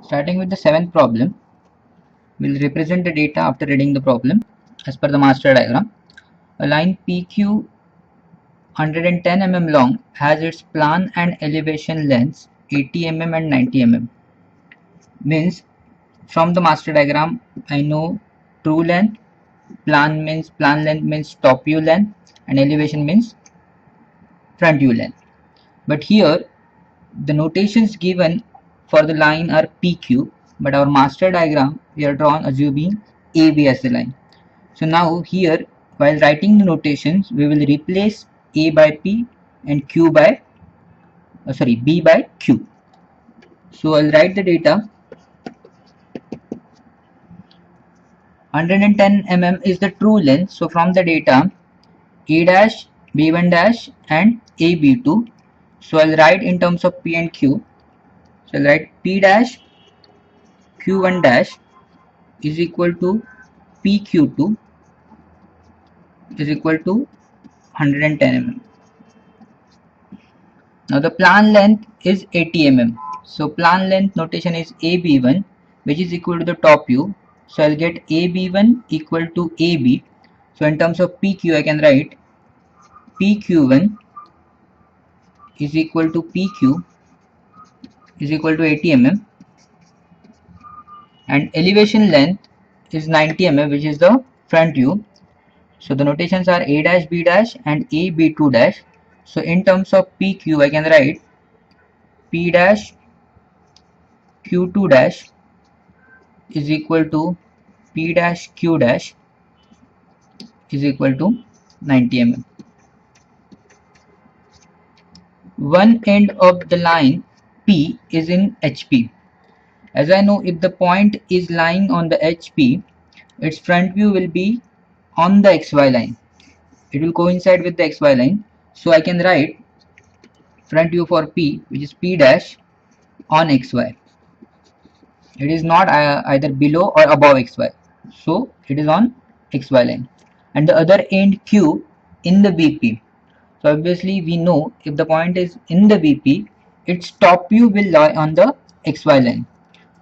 Starting with the seventh problem, we'll represent the data after reading the problem as per the master diagram. A line PQ 110 mm long has its plan and elevation lengths 80 mm and 90 mm. Means from the master diagram I know true length, plan length means top view length, and elevation means front view length. But here the notations given for the line are PQ, but our master diagram we are drawn assuming AB as the line. So now here while writing the notations we will replace A by P and Q by B by Q. So I'll write the data. 110 mm is the true length. So from the data A dash, B1 dash and AB2. So I'll write in terms of P and Q. So I'll write P dash Q1 dash is equal to PQ2 is equal to 110 mm. Now the plan length is 80 mm. So plan length notation is AB1, which is equal to the top view. So I'll get AB1 equal to AB. So in terms of PQ I can write PQ1 is equal to PQ is equal to 80 mm, and elevation length is 90 mm, which is the front view. So the notations are A dash B dash and A B2 dash. So in terms of PQ I can write P dash Q2 dash is equal to P dash Q dash is equal to 90 mm. One end of the line P is in HP. As I know, if the point is lying on the HP, its front view will be on the XY line. It will coincide with the XY line. So I can write front view for P, which is P dash on XY. It is not either below or above XY. So it is on XY line. And the other end Q in the BP. So obviously we know if the point is in the BP, its top view will lie on the XY line.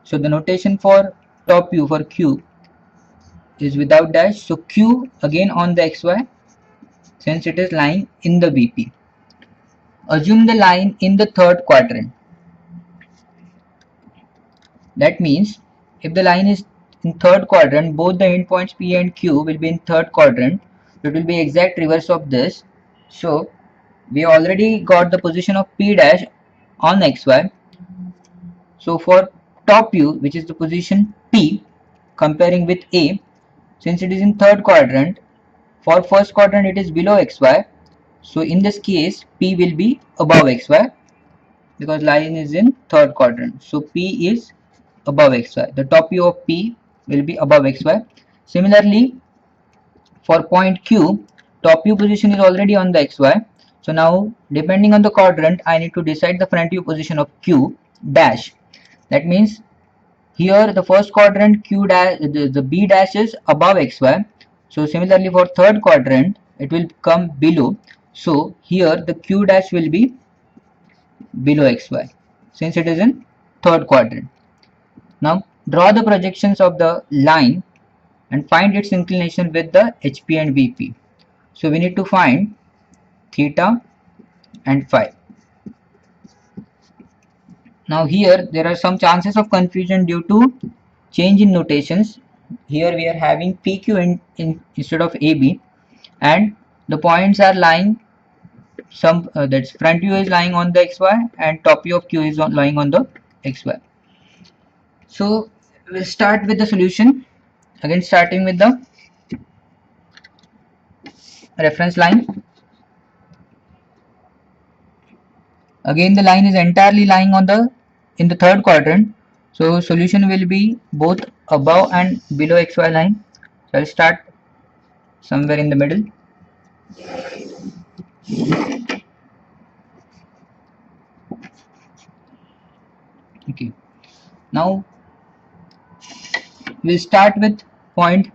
So the notation for top view for Q is without dash. So Q again on the XY since it is lying in the BP. Assume the line in the third quadrant. That means if the line is in third quadrant, both the endpoints P and Q will be in third quadrant. It will be exact reverse of this. So we already got the position of P dash on XY. So for top view, which is the position P, comparing with A, since it is in third quadrant, for first quadrant it is below XY. So in this case, P will be above XY because line is in third quadrant. So P is above XY. The top view of P will be above XY. Similarly, for point Q, top view position is already on the XY. So now, depending on the quadrant, I need to decide the front view position of Q dash. That means here the first quadrant Q dash, the B dash is above XY. So similarly for third quadrant, it will come below. So here the Q dash will be below XY since it is in third quadrant. Now draw the projections of the line and find its inclination with the HP and VP. So we need to find theta and phi. Now here there are some chances of confusion due to change in notations. Here we are having PQ instead of AB, and the points are lying that's front view is lying on the XY and top view of Q is lying on the XY. So we'll start with the solution. Again starting with the reference line. Again the line is entirely lying on the in the third quadrant. So solution will be both above and below XY line. So I'll start somewhere in the middle. Okay. Now we'll start with point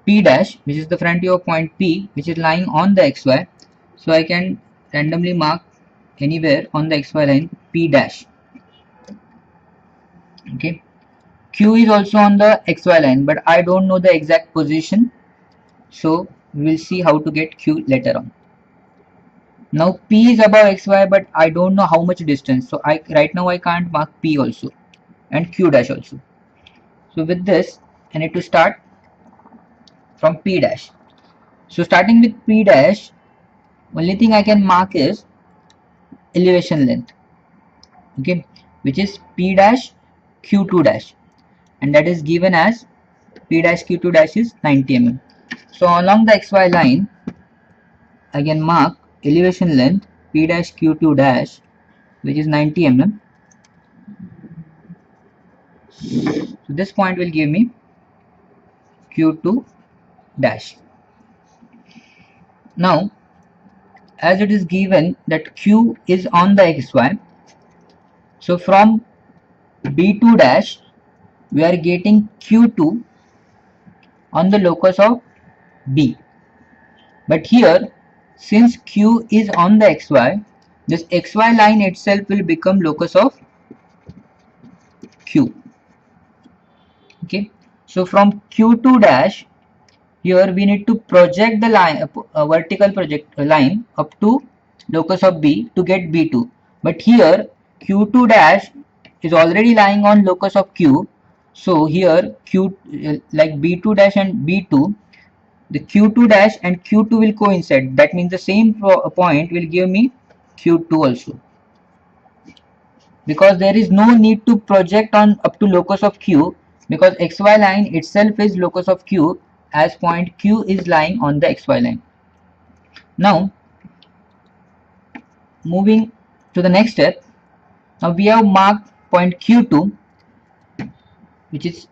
P dash, which is the front view of point P, which is lying on the XY. So I can randomly mark anywhere on the XY line P dash. Okay, Q is also on the XY line, but I don't know the exact position, so we'll see how to get Q later on. Now P is above XY, but I don't know how much distance, so I right now I can't mark P also and Q dash also. So with this, I need to start from P dash. So starting with P dash, only thing I can mark is elevation length, okay, which is P dash Q2 dash, and that is given as P dash Q2 dash is 90 mm. So along the XY line, I can mark elevation length P dash Q2 dash, which is 90 mm. So this point will give me Q2 dash. Now, as it is given that Q is on the XY, so from B2 dash, we are getting Q2 on the locus of B. But here, since Q is on the XY, this XY line itself will become locus of Q. Okay, so from Q2 dash, here we need to project the line, vertical project line up to locus of B to get B2. But here Q2 dash is already lying on locus of Q. So here Q like B2 dash and B2, the Q2 dash and Q2 will coincide. That means the same point will give me Q2 also. Because there is no need to project on up to locus of Q, because XY line itself is locus of Q, as point Q is lying on the XY line. Now moving to the next step, now we have marked point Q2, which is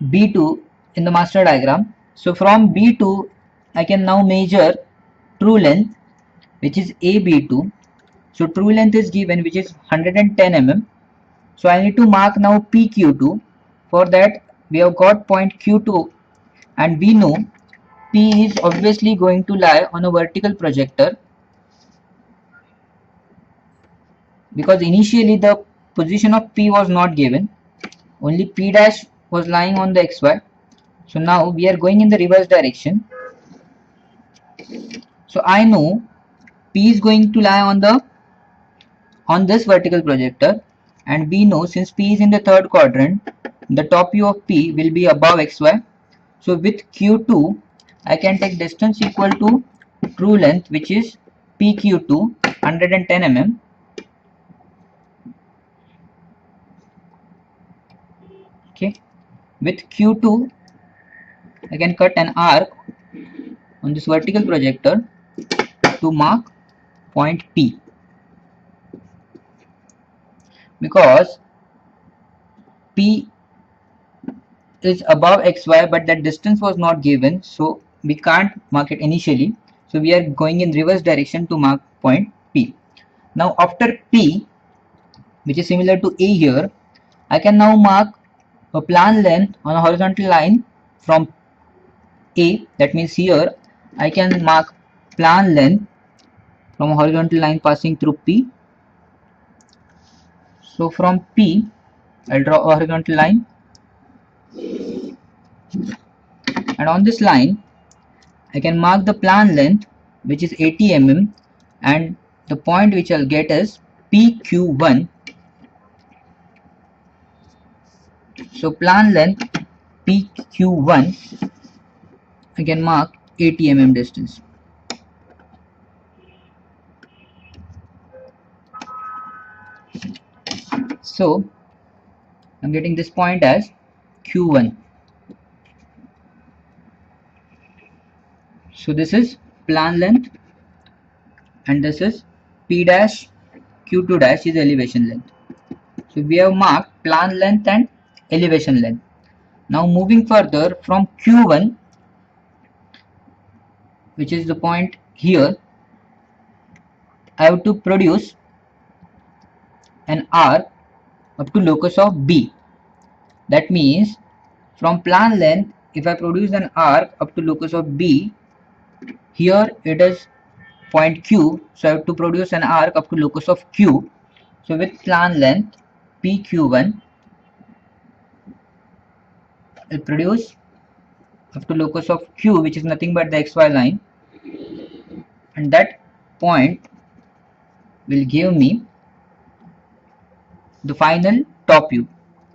B2 in the master diagram. So from B2 I can now measure true length, which is AB2. So true length is given, which is 110 mm. So I need to mark now PQ2. For that we have got point Q2, and we know P is obviously going to lie on a vertical projector, because initially the position of P was not given, only P dash was lying on the XY. So now we are going in the reverse direction. So I know P is going to lie on this vertical projector, and we know since P is in the third quadrant, the top view of P will be above XY. So with Q2 I can take distance equal to true length, which is PQ2 110 mm. Okay, with Q2 I can cut an arc on this vertical projector to mark point P. Because P is above XY, but that distance was not given, so we can't mark it initially. So we are going in reverse direction to mark point P. Now after P, which is similar to A here, I can now mark a plan length on a horizontal line from A. That means here I can mark plan length from a horizontal line passing through P. So from P, I'll draw a horizontal line, and on this line I can mark the plan length, which is 80 mm, and the point which I'll get is PQ1. So plan length PQ1, I can mark 80 mm distance. So I'm getting this point as Q1. So this is plan length, and this is P dash Q2 dash is elevation length. So we have marked plan length and elevation length. Now moving further from Q1, which is the point here, I have to produce an arc up to locus of B. That means from plan length, if I produce an arc up to locus of B, here it is point Q, so I have to produce an arc up to locus of Q. So with plan length PQ1, I'll produce up to locus of q, which is nothing but the xy line, and that point will give me the final top view.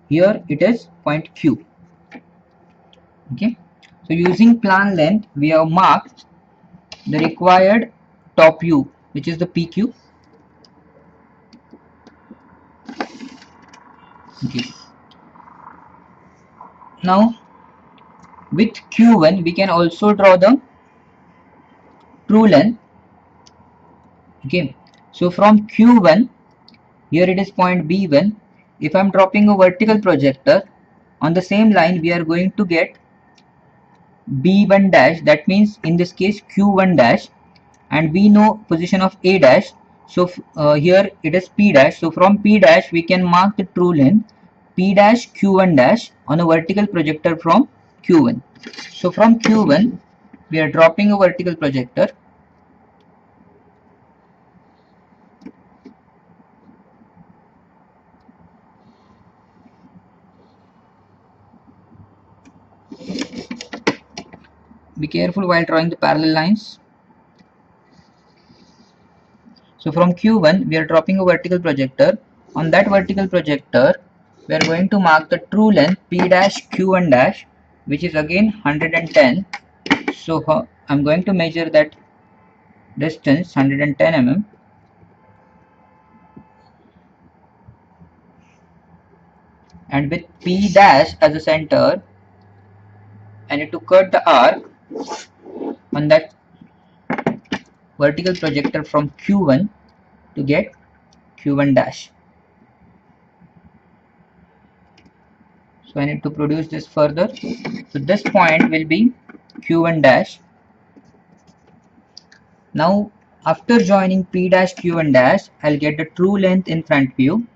Here it is point q. Okay, so using plan length we have marked the required top view, which is the PQ. Okay, now with Q1 we can also draw the true length. Okay, so from Q1, here it is point B1. If I am dropping a vertical projector on the same line, we are going to get B1 dash, that means in this case Q1 dash, and we know position of A dash, so here it is P dash. So from P dash we can mark the true length P dash Q1 dash on a vertical projector from Q1. So from Q1 we are dropping a vertical projector. Be careful while drawing the parallel lines. So from Q1 we are dropping a vertical projector. On that vertical projector we are going to mark the true length P dash Q1 dash, which is again 110. So I'm going to measure that distance 110 mm, and with P dash as a center I need to cut the arc on that vertical projector from Q1 to get Q1 dash. So I need to produce this further. So this point will be Q1 dash. Now after joining P dash Q1 dash, I'll get the true length in front view,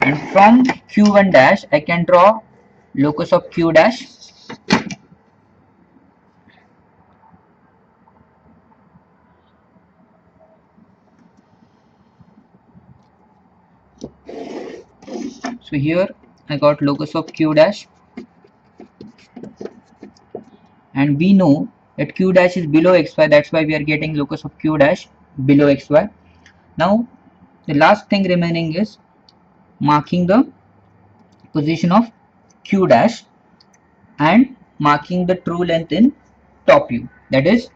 and from Q1 dash I can draw locus of Q dash. So here I got locus of Q dash, and we know that Q dash is below xy, that's why we are getting locus of Q dash below xy. Now the last thing remaining is marking the position of Q dash and marking the true length in top view, that is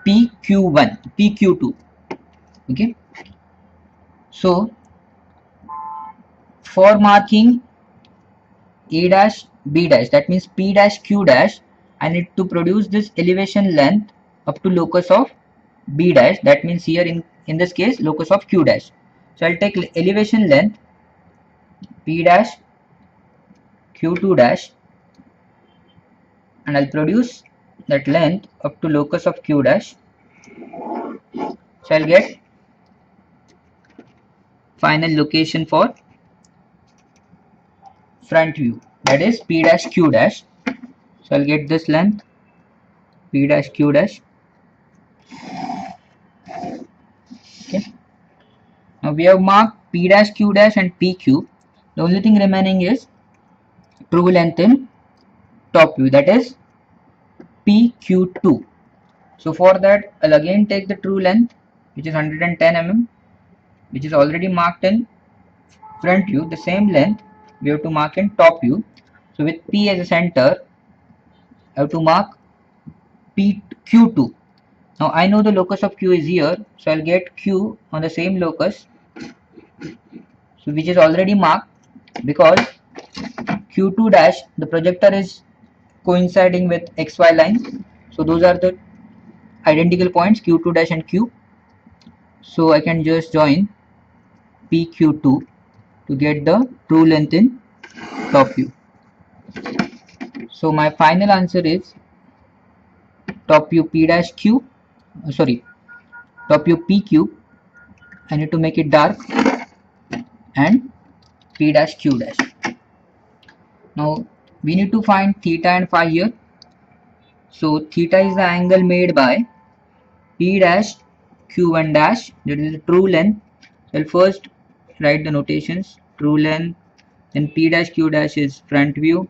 PQ1, PQ2. Okay, so for marking A dash B dash, that means P dash Q dash, I need to produce this elevation length up to locus of B dash, that means here in this case locus of Q dash. So I'll take elevation length P dash Q2 dash, and I'll produce that length up to locus of Q dash. So I'll get final location for front view, that is P dash Q dash. So I'll get this length P dash Q dash. Okay, now we have marked P dash Q dash and PQ. The only thing remaining is true length in top view, that is PQ2. So for that I'll again take the true length, which is 110 mm, which is already marked in front view. The same length we have to mark in top view. So with P as a center I have to mark PQ2. Now I know the locus of Q is here, so I'll get Q on the same locus, so which is already marked, because Q2 dash, the projector is coinciding with XY line, so those are the identical points Q2 dash and Q. So I can just join PQ2 to get the true length in top view. So my final answer is top view P dash Q, top view PQ. I need to make it dark, and P dash Q dash. Now we need to find theta and phi here. So theta is the angle made by P dash Q1 dash, that is the true length. So I'll first write the notations. true length, then P dash Q dash is front view,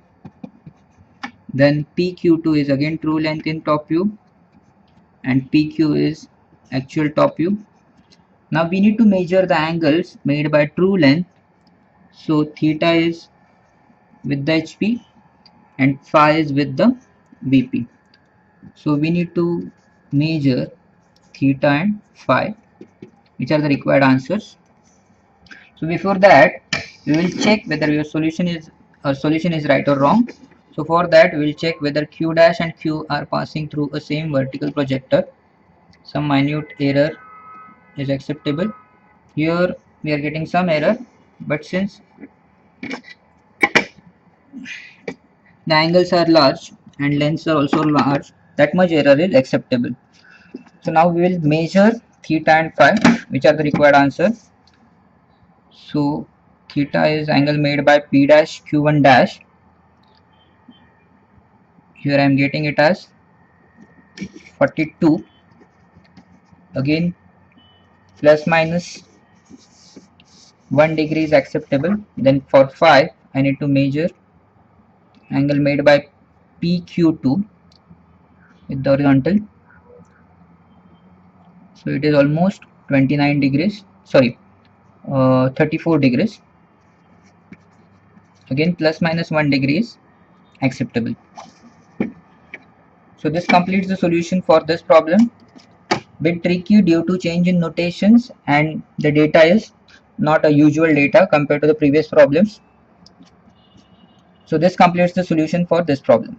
then PQ2 is again true length in top view, and PQ is actual top view. Now we need to measure the angles made by true length. So theta is with the HP and phi is with the VP. So we need to measure theta and phi, which are the required answers. So before that, we will check whether your solution is right or wrong. So for that, we will check whether Q dash and Q are passing through a same vertical projector. Some minute error is acceptable. Here we are getting some error, but since the angles are large and lengths are also large, that much error is acceptable. So now we will measure theta and phi, which are the required answers. So theta is angle made by P dash Q1 dash. Here I am getting it as 42. Again, plus minus 1 degree is acceptable. Then for phi, I need to measure angle made by PQ2 with the horizontal. So it is almost 29 degrees. Sorry, 34 degrees. Again, plus minus 1 degree is acceptable. So this completes the solution for this problem. Bit tricky due to change in notations, and the data is not a usual data compared to the previous problems. So this completes the solution for this problem.